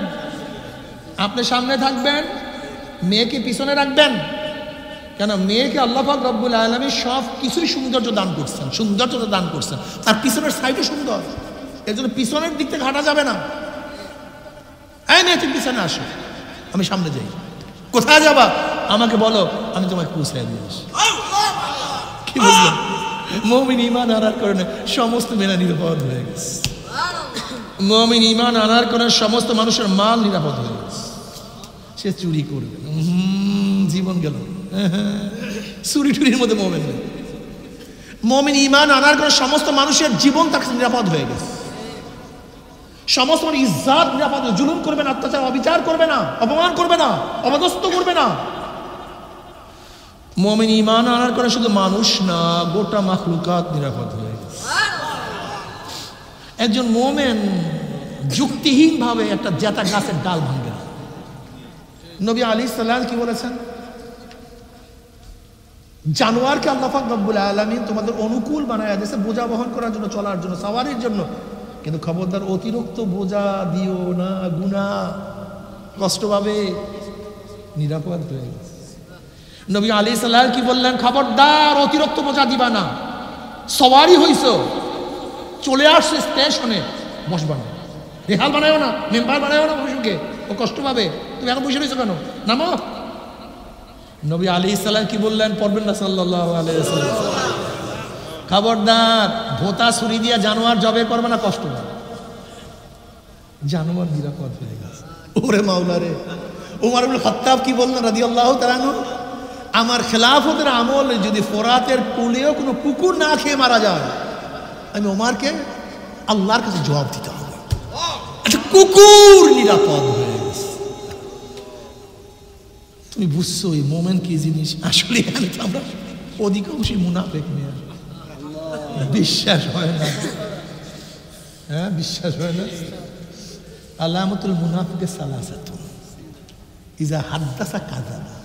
আপনি সামনে থাকবেন, মেয়েকে পিছনে রাখবেন। কেন? মেয়েকে আল্লাহ পাক রব্বুল আলামিন সব কিছুরই সৌন্দর্য দান করছেন, সৌন্দর্যতা দান করছেন, তার পিছনের সাইডও সুন্দর, এর জন্য পিছনের দিক থেকে হাঁটা যাবে না। এই মেয়ে তুমি পিছনে আসো, আমি সামনে যাই। কোথায় যাবা? আমাকে বলো, আমি তোমাকে পৌঁছায় দিয়ে আসি। কি বুঝলাম? মুমিন ঈমান আনার কারণে সমস্ত মেয়েরা নিরাপদ হয়ে গেছে। মুমিন ঈমান আনার কারণে সমস্ত মানুষের মাল নিরাপদ হয়ে গেছে। সে চুরি করবে, জীবন গেল। চুরি টুরির মধ্যে মুমিন নেই। মুমিন ঈমান আনার কারণে সমস্ত মানুষের জীবন তার কাছে নিরাপদ হয়ে গেছে। সমস্ত মানুষ ইজ্জত নিরাপদ, জুলুম করবে না, অত্যাচার অবিচার করবে না, অপমান করবে না, অপদস্থ করবে না। মুমিন ঈমান আনার কারণে শুধু মানুষ না, গোটা মাখলুকাত নিরাপদ হয়ে গেছে। একজন মুমিন যুক্তিহীন ভাবে একটা জেতা গাছের ডাল ভাঙবে না। নবী আলাইহিস সালাম কি বলেছেন? জানোয়ারকে আল্লাহ পাক রব্বুল আলামিন তোমাদের অনুকূল বানায়া দিয়েছে বোঝা বহন করার জন্য, চলার জন্য, সাওয়ারির জন্য। কিন্তু খবরদার অতিরিক্ত বোঝা দিও না, গুনাহ, কষ্ট পাবে, নিরাপদ হয়ে গেছে। নবী আলাইহিস সালাম কি বললেন? খবরদার অতিরিক্ত বোঝা দিবা না। সওয়ারি হইছো, চলে আসছে স্টেশনে, বসবা না, রেহাল বানায়ও না, মেম্বার বানায়ও না পশুকে, ও কষ্ট পাবে। তুমি এখন বসে রয়েছো কেন? নামো। নবী আলাইহিস সালাম কি বললেন? পড়বেন না সাল্লাল্লাহু আলাইহি ওয়াসাল্লাম? খবরদার ভোঁতা ছুরি দিয়া জানোয়ার জবে করবে না, কষ্ট পাবে। জানোয়ার নিরাপদ হয়ে গেছে। ওরে মাওলা রে! ওমর ইবনে খাত্তাব কি বললেন রাদিয়াল্লাহু তাআলা আনহু? আমার খেলাফতের আমল যদি ফোরাতের কুলেও কোনো কুকুর না খেয়ে মারা যায়, আমি ওমরকে আল্লাহর কাছে জবাব দিতে হবে। আচ্ছা, কুকুর নিরাপদ হয়ে গেছে। তুমি বুঝছো এই মোমেন্ট কি জিনিস? আসলে আমরা অধিকাংশই মুনাফিক মেয়ে, বিশ্বাস হয় না। হ্যাঁ, বিশ্বাস হয় না। আলামাতুল মুনাফিকের সালাসাতুন, ইজা হাদ্দাসা কাযাবা,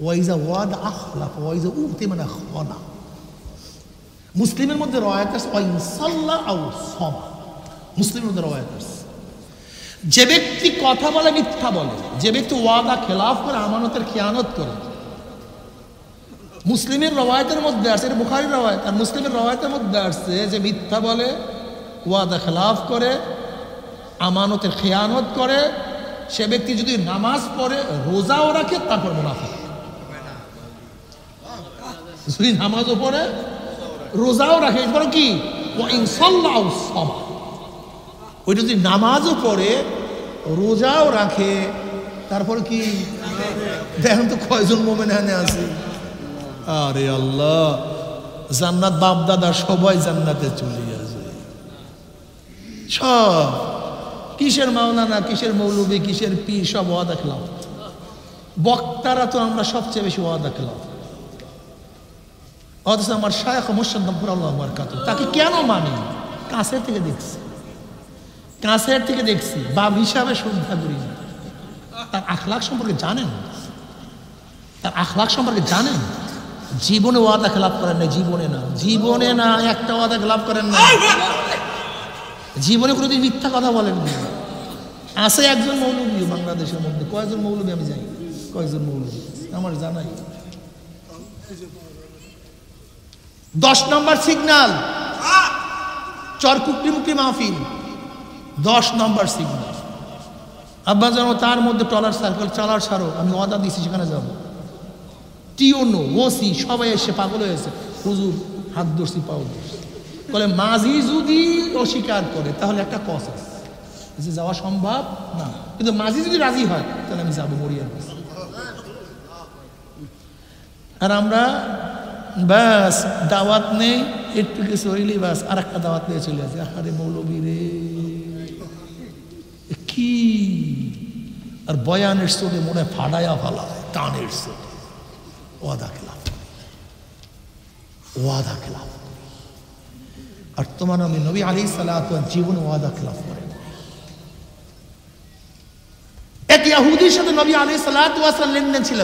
ওয়া ইজা ওয়াদা আখলাফ, ওয়া ইজা উতিমানা খানা। মুসলিমের মধ্যে রওয়ায়াত আছে ওয়া ইন সাল্লা আও সামা। মুসলিমের মধ্যে রওয়ায়াত আছে যে ব্যক্তি কথা বলে মিথ্যা বলে, যে ব্যক্তি ওয়াদা খেলাফ করে, আমানতের খেয়ানত করে। মুসলিমের রওয়ায়াতের মধ্যে আছে, এটা বুখারীর রওয়ায়াত, আর মুসলিমের রওয়ায়াতের মধ্যে আছে যে মিথ্যা বলে, ওয়াদা খেলাফ করে, আমানতের খেয়ানত করে, সে ব্যক্তি যদি নামাজ পড়ে, রোজাও রাখে, তারপর মুনাফিক। যদি নামাজও পড়ে, রোজাও রাখে, এরপর কি? ওয়া ইন সাল্লা আও সামা। ওইটা যদি নামাজও পড়ে, রোজাও রাখে, তারপর কি? দেখেন তো কয়জন মোমেন এখানে আছে। আরে আল্লাহ, জান্নাত বাপ দাদা সবাই জান্নাতে চলে আসে। সব কিসের মাওলানা, কিসের মৌলবী, কিসের পীর, সব ওয়াদা খেলাফ। বক্তারা তো আমরা সবচেয়ে বেশি ওয়াদা খেলাফ। অথচ আমার শায়খ মুর্শিদ আল্লাহ বারাকাতুহু, তাকে কেন মানি? কাছের থেকে দেখছি, কাছের থেকে দেখছি, বাপ হিসাবে শ্রদ্ধা করি না। তার আখলাক সম্পর্কে জানেন, তার আখলাক সম্পর্কে জানেন। জীবনে ওয়াদা খেলাফ করেন না, জীবনে না, জীবনে না, একটা ওয়াদা খেলাফ করেন না। জীবনে কোনোদিন মিথ্যা কথা বলেন না। আছে একজন মৌলবী বাংলাদেশের মধ্যে, কয়েকজন মৌলবী আমি জানি, কয়েকজন মৌলবী আমার জানাই। 10 নম্বর সিগন্যাল, চরকুকরি মুকরি মাহফিল, 10 নম্বর সিগন্যাল। আব্বা জানো তার মধ্যে টলার সার্কেল, চালার সারো, আমি ওয়াদা দিছি সেখানে যাব। টিওনো, ওসি সবাই এসে পাগল হয়েছে, হুজুর হাত ধরছি, পাও ধরছি। বলে মাঝি যদি অস্বীকার করে তাহলে একটা কস আছে, যাওয়া সম্ভব না, কিন্তু মাঝি যদি রাজি হয় তাহলে আমি যাবো মরিয়ার কাছে। আর আমরা ব্যাস দাওয়াত নেই, একটু কিছু হইলি ব্যাস আর একটা দাওয়াত নিয়ে চলে আসে। আরে মৌলবী রে কি! আর বয়ানের চোখে মনে ফাড়ায়া ফালা, টানের চোখে ওয়াদা খেলাফ, ওয়াদা খেলাফ। আর তোমার আমি নবী আলাইহিস সালাতু জীবনে ওয়াদা খেলাফ করেন। এক ইহুদির সাথে নবী আলাইহিস সালাতু ওয়াসাল্লাম লেনদেন ছিল,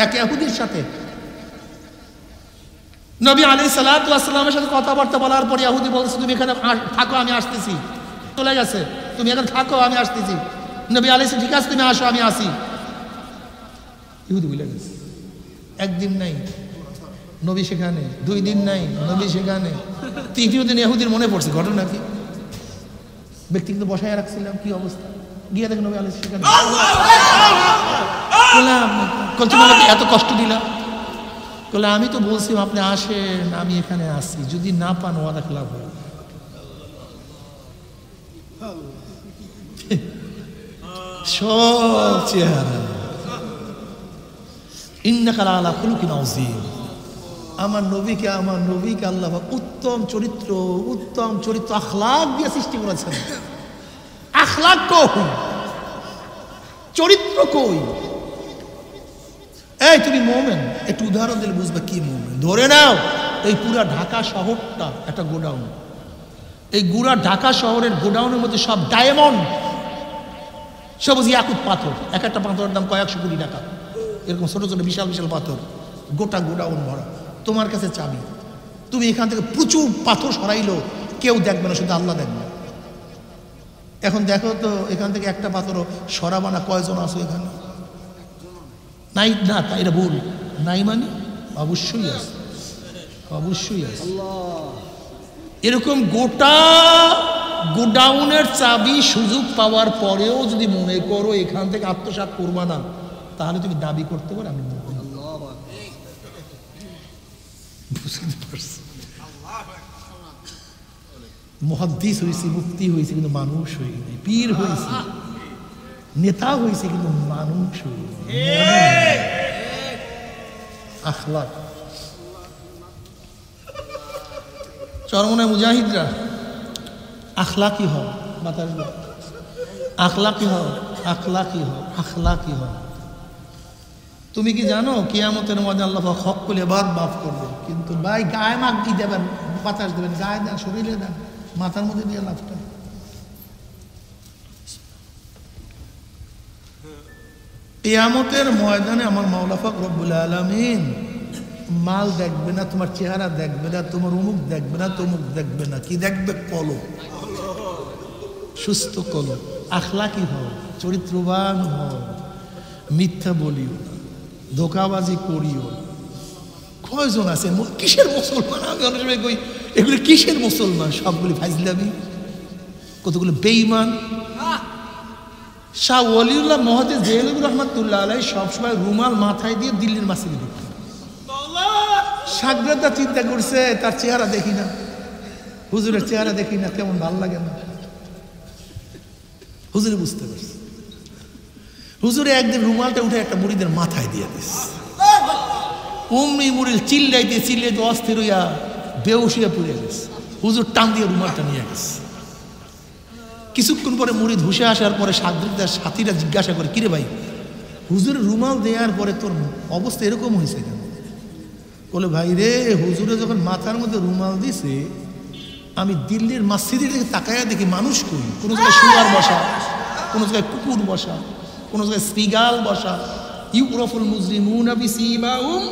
এক ইহুদির সাথে। নবী আলাইহিস সালাতু ওয়াসাল্লামের সাথে কথাবার্তা বলার পর ইহুদি বলছে, তুমি এখানে থাকো, আমি আসতেছি। চলে গেছে, তুমি এখানে থাকো, আমি আসতেছি। নবী আলাইহিস, ঠিক আছে তুমি আসো, আমি আসি। ইহুদি ভুলে গেছে। একদিন নাই নবী সেখানে, 2 দিন নাই নবী সেখানে, 3য় দিন ইহুদির মনে পড়ছে ঘটনা কি, ব্যক্তি কিন্তু বসায় রাখছিলাম, কি অবস্থা। গিয়ে দেখেন নবী আলাইহিস সালাম বললাম তোমাকে এত কষ্ট দিলাম, বলে আমি তো বলছি আপনি আসেন, আমি এখানে আসি, যদি না পান ওয়াদা খেলাফ হয়। সব চেহারা ইন্নাকা আলা খুলুকিন আযীম। আমার নবীকে আল্লাহ উত্তম চরিত্র আখলাক দিয়ে সৃষ্টি করেছেন। আখলাক কই, চরিত্র কই? এই তুমি মোমেন, একটু উদাহরণ দিলে বুঝবে কি মোমেন। ধরে নাও এই পুরা ঢাকা শহরটা একটা গোডাউন, এই গুড়া ঢাকা শহরের গোডাউনের মধ্যে সব ডায়মন্ড, সবুজ ইয়াকুত পাথর, এক একটা পাথরের দাম কয়েকশো কোটি টাকা, এরকম ছোট ছোট বিশাল বিশাল পাথর, গোটা গোডাউন ভরা। তোমার কাছে চাবি, তুমি এখান থেকে প্রচুর পাথর সরাইলো, কেউ দেখবে না, শুধু আল্লাহ দেখবে। এখন দেখো তো এখান থেকে একটা পাথরও সরাবা না, কয়জন আছো এখানে? নাই না, তা এটা ভুল নাই মানে অবশ্যই আছে, অবশ্যই আছে। এরকম গোটা গোডাউনের চাবি সুযোগ পাওয়ার পরেও যদি মনে করো এখান থেকে আত্মসাৎ করবা না, তাহলে তুমি দাবি করতে পারো আমি মুহাদ্দিস হয়েছি, মুফতি হয়েছে, কিন্তু মানুষ হয়ে গেছে, পীর হয়েছে, নেতা হয়েছে, কিন্তু মানুষ হয়ে গেছে। আখলাক চরমনায় মুজাহিদরা আখলাকি হও, বাতাসবা আখলাকি হও, আখলাকি হও, আখলাকি হও। তুমি কি জানো কিয়ামতের মধ্যে আল্লাহ হক করলে বাদ মাফ করবে, কিন্তু ভাই গায়ে মাগ কি দেবেন, বাতাস দেবেন, গায়ে দেন, শরীরে দেন, মাথার মধ্যে দিয়ে লাভটা। কিয়ামতের ময়দানে আমার মাওলা পাক রব্বুল আলামিন মাল দেখবে না, তোমার চেহারা দেখবে না, তোমার অমুক দেখবে না, তমুক দেখবে না, কি দেখবে? কলব, সুস্থ কলব। আখলাকি হও, চরিত্রবান হও, মিথ্যা বলিও না, ধোঁকাবাজি করিও না। কয়জন আছে কিসের মুসলমান? আমি অনেক সময় কই এগুলো কিসের মুসলমান? সবগুলি ফাইজলামি, কতগুলো বেঈমান। শাহ ওয়ালিউল্লাহ মহাদিস দেহলভী রহমাতুল্লাহ আলাইহি সবসময় রুমাল মাথায় দিয়ে দিল্লির মাসিদে ঢুকতেন। সাগরেদা চিন্তা করছে তার চেহারা দেখি না, হুজুরের চেহারা দেখি না, কেমন ভাল লাগে না। হুজুরে বুঝতে পারছে, হুজুরে একদিন রুমালটা উঠে একটা মুরিদের মাথায় দিয়ে দিচ্ছে। অমনি মুরিদ চিল্লাইতে চিল্লাইতে অস্থির হইয়া বেহুশ হইয়া পড়ে গেছে। হুজুর টান দিয়ে রুমালটা নিয়ে গেছে। কিছুক্ষণ পরে মুরিদ হুশে আসার পরে সাগরেদার সাথীরা জিজ্ঞাসা করে, কিরে ভাই, হুজুরের রুমাল দেওয়ার পরে তোর অবস্থা এরকম হয়েছে কেন? বলে, ভাই রে, হুজুরে যখন মাথার মধ্যে রুমাল দিছে, আমি দিল্লির মসজিদের দিকে তাকায়া দেখি মানুষ কই, কোনো জায়গায় শুয়ার বসা, কোনো জায়গায় কুকুর বসা, কোনো জায়গায় শ্রীগাল বসা। ইউরাফুল মুজরিমুনা বিসীমাহুম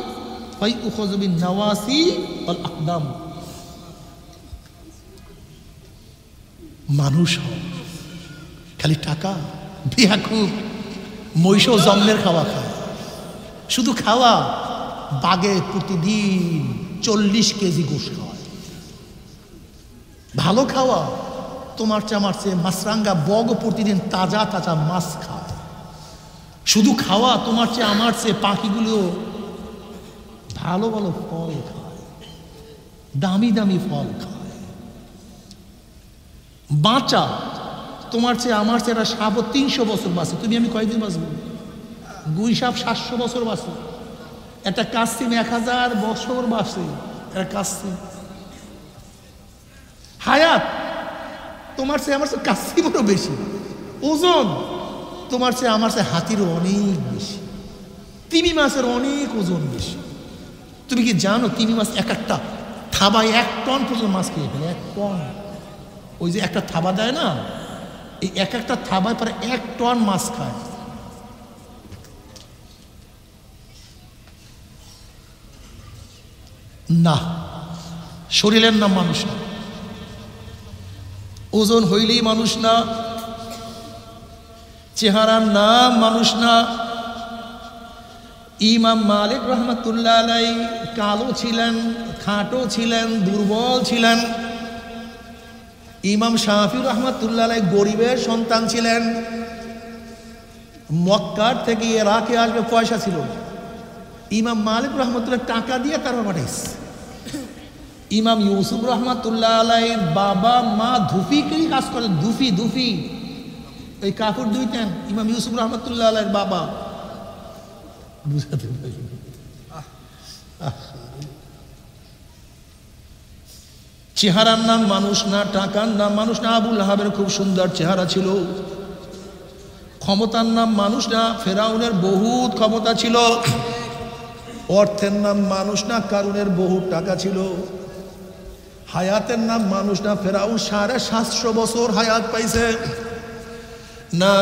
ফায়ুখাযু বিন নাওয়াসি ওয়াল আকদাম। মানুষ হও, খালি টাকা, বেয়াকুব, মহিষ জন্মের খাওয়া খায়, শুধু খাওয়া। বাগে প্রতিদিন 40 কেজি গোশ খাওয়ায়, ভালো খাওয়া। তোমার চেয়ে আমার চেয়ে মাছরাঙ্গা বগ প্রতিদিন তাজা তাজা মাছ খায়। শুধু খাওয়া, তোমার চেয়ে আমার চেয়ে পাখিগুলো ভালো ভালো ফল খায়, দামি দামি ফল খায়। বাঁচা, তোমার চেয়ে আমার চেয়ে একটা সাপ 300 বছর বাঁচে, তুমি আমি কয়েকদিন বাঁচবো? গুই সাপ 700 বছর বাঁচে, একটা কাসিম 1000 বছর বাঁচে, একটা কাসিম। হায়াত, তোমার চেয়ে আমার চেয়ে কাসিমেরও বেশি। ওজন, তোমার চেয়ে আমার চেয়ে হাতিরও অনেক বেশি। তিমি মাছের অনেক ওজন বেশি। তুমি কি জানো তিমি মাছ এক একটা থাবায় 1 টন পর্যন্ত মাছ খেয়ে ফেলে? 1 টন। ওই যে একটা থাবা দেয় না, এই এক একটা থাবায় প্রায় 1 টন মাছ খায়। না, শরীরের নাম মানুষ না, ওজন হইলেই মানুষ না, চেহারার নাম মানুষ না। ইমাম মালিক রহমাতুল্লাহ আলাইহি কালো ছিলেন, খাটো ছিলেন, দুর্বল ছিলেন। ইমাম শাফি রহমাতুল্লাহ আলাইহি গরিবের সন্তান ছিলেন। মক্কার থেকে ইরাকে আসবে পয়সা ছিল না। ইমাম মালিক রহমতুল্লাহ টাকা দিয়ে তারপর পাঠাইছে। ইমাম ইউসুফ রহমতুল্লাহ আলাইহির বাবা মা ধুফি কি কাজ করে, ধুফি ধুফি এই কাপড় ধুইতেন ইমাম ইউসুফ রহমতুল্লাহ আলাইহির বাবা। বুঝাতে পারি চেহারার নাম মানুষ না, টাকার নাম মানুষ না। আবুল আহাবের খুব সুন্দর চেহারা ছিল। ক্ষমতার নাম মানুষ না, ফেরাউনের বহুত ক্ষমতা ছিল। অর্থের নাম মানুষ না, কারুনের বহুত টাকা ছিল। হায়াতের নাম মানুষ না, ফেরাউন 750 বছর হায়াত পাইছে না।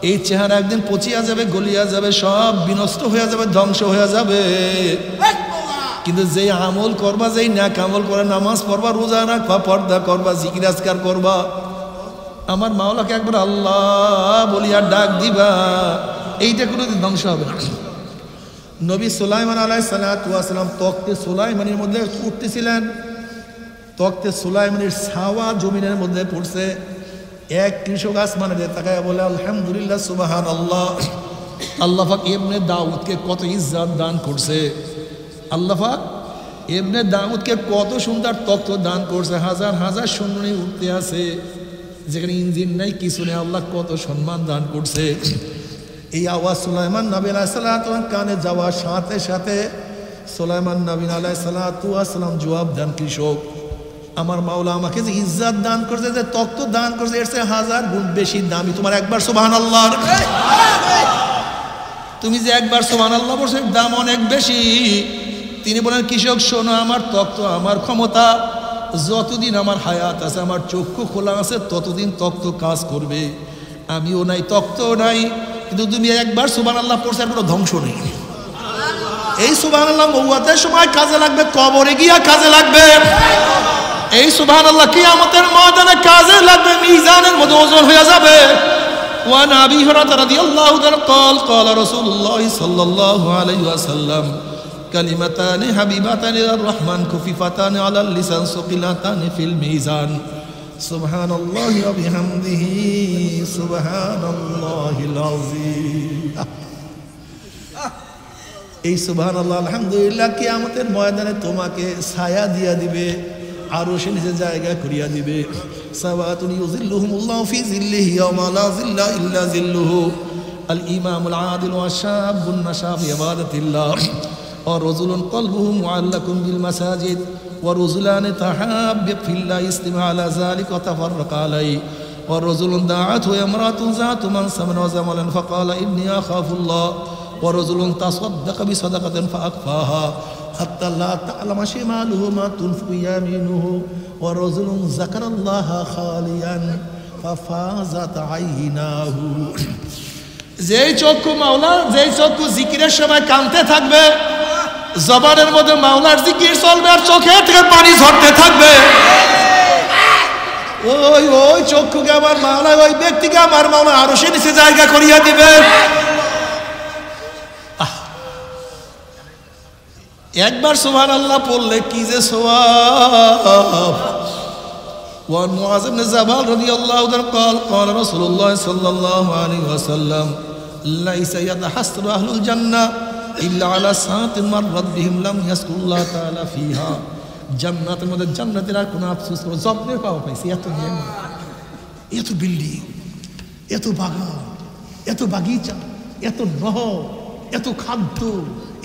এই চেহারা একদিন পচিয়া যাবে, গলিয়া যাবে, সব বিনষ্ট হয়ে যাবে, ধ্বংস হয়ে যাবে। কিন্তু যেই আমল করবা, যেই ন্যাক আমল করে, নামাজ পড়বা, রোজা রাখবা, পর্দা করবা, জিকির আজকার করবা, আমার মাওলাকে একবার আল্লাহ বলিয়া ডাক দিবা, এইটা কোনোদিন ধ্বংস হবে না। নবী সুলাইমান আলাইহিস সালাতু ওয়াস সালাম তখতে সুলাইমানের মধ্যে উঠতেছিলেন। তখতে সুলাইমানের ছাওয়া জমিনের মধ্যে পড়ছে। এক কৃষক আসমানের দিকে তাকায় বলে আলহামদুলিল্লাহ সুবহানাল্লাহ। আল্লাহ পাক ইবনে দাউদকে কত ইজ্জত দান করছে। আল্লাহ পাক ইবনে দাউদকে কত সুন্দর তখ্ত দান করছে। হাজার হাজার সৈন্য নিয়ে উঠতে আছে, যেখানে ইঞ্জিন নাই, কিছু নেই। আল্লাহ কত সম্মান দান করছে। এই আওয়াজ সুলাইমান নবী আলাইহিস সালাতু ওয়াস কানে যাওয়ার সাথে সাথে সুলাইমান নবী আলাইহিস সালাতু ওয়াস সালাম জবাব দেন, কৃষক আমার মাওলা আমাকে যে ইজ্জত দান করছে, যে তখ্ত দান করছে, এর চেয়ে 1000 গুণ বেশি দামি। তোমার একবার সুবহানাল্লাহ, তুমি যে একবার সুবহানাল্লাহ বলছো, দাম অনেক বেশি। তিনি বলেন, কৃষক শোনো, আমার তখ্ত, আমার ক্ষমতা, যতদিন আমার হায়াত আছে, আমার চক্ষু খোলা আছে, ততদিন তখ্ত কাজ করবে। আমিও নাই, তখ্তও নাই, কিন্তু তুমি একবার সুবহানাল্লাহ পড়ছো, আর কোনো ধ্বংস নেই। এই সুবহানাল্লাহ মওয়াতের সময় কাজে লাগবে, কবরে গিয়া কাজে লাগবে। এই সুবহানাল্লাহ কিয়ামতের ময়দানে কাজে লাগবে, মিজানের মধ্যে ওজন হয়ে যাবে। ওয়ান আবি হুরায়রা রাদিয়াল্লাহু তাআলা قال قال رسول الله صلى الله عليه وسلم كلمتان حبيبتان الى الرحمن خفيفتان على اللسان ثقيلتان في الميزان سبحان الله وبحمده سبحان الله العظيم। এই সুবহানাল্লাহ আলহামদুলিল্লাহ কিয়ামতের ময়দানে তোমাকে ছায়া দিয়া দিবে, আরশের নিচে জায়গা করিয়া দিবে। সাওয়াতুন ইউযিল্লুহুমুল্লাহু ফি যিল্লিহি ইয়াওমা লা যিল্লা ইল্লা যিল্লুহু। আল ইমামুল আদিল ওয়া শাবুন নাশা ফি ইবাদাতিল্লাহ ওয়া রাজুলুন কলবুহু মুআল্লাকুন বিল মাসাজিদ ওয়া রাজুলান তাহাব্বা ফিল্লাহ ইসতামা আলা যালিকা ওয়া তাফাররাকা আলাইহি ওয়া রাজুলুন দাআতহু ইমরাতুন যাতু মানসাবিন ওয়া জামালান ফাকালা ইন্নী আখাফুল্লাহ ওয়া রাজুলুন তাসাদদাকা বিসাদাকাতিন ফাআখফাহা হাত্তা লা তা'লামা শিমালুহু মা তুনফিকু ইয়ামিনুহু ওয়া রাজুলুন যাকারাল্লাহা খালিয়ান ফাফাযাত আইনাহু। যেই চক্ষু মাওলার, যেই চক্ষু জিকিরের সময় কাঁদতে থাকবে, জবানের মধ্যে মাওলার জিকির চলবে, আর চোখে থেকে পানি ঝরতে থাকবে, ওই ওই চক্ষুকে আমার মাওলা, ওই ব্যক্তিকে আমার মাওলা আরশের নিচে জায়গা করিয়া দিবে। একবার সুবহানাল্লাহ পড়লে কি যে সওয়াব। ওয়ান মুআয ইবনে জাবাল রাদিয়াল্লাহু তাআলা قال قال رسول الله صلى الله عليه وسلم ليس يتحسر اهل الجنه الا على ساعه مرت بهم لم يذكر الله تعالى فيها। জান্নাতের মধ্যে জান্নাতীরা কোনো আফসোস করে, স্বপ্নের পাওয়া পাইছে, এত নিয়ম, এত বিল্ডিং, এত বাগান, এত বাগিচা, এত নহর, এত খাদ্য,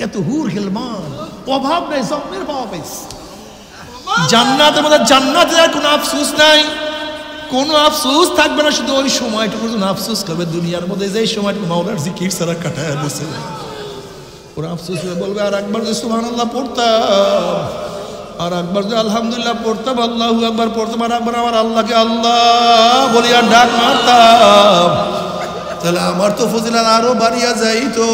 এত হুর হেলমান, অভাব নাই, স্বপ্নের পাওয়া পাইছে। জান্নাতের মধ্যে জান্নাতের কোনো আফসোস নাই, কোনো আফসোস থাকবে না, শুধু ওই সময়টুকু আফসোস করবে। দুনিয়ার মধ্যে যে সময়টুকু মাওলার জিকির ছাড়া কাটায় দিয়েছে, ওরা আফসোস করে বলবে, আর একবার যে সুবহানাল্লাহ পড়তাম, আর একবার যে আলহামদুলিল্লাহ পড়তাম, আল্লাহু আকবার পড়তাম, আর একবার আমার আল্লাহকে আল্লাহ বলিয়া ডাক মারতাম, তাহলে আমার তো ফজিলত আরো বাড়িয়া যাইতো।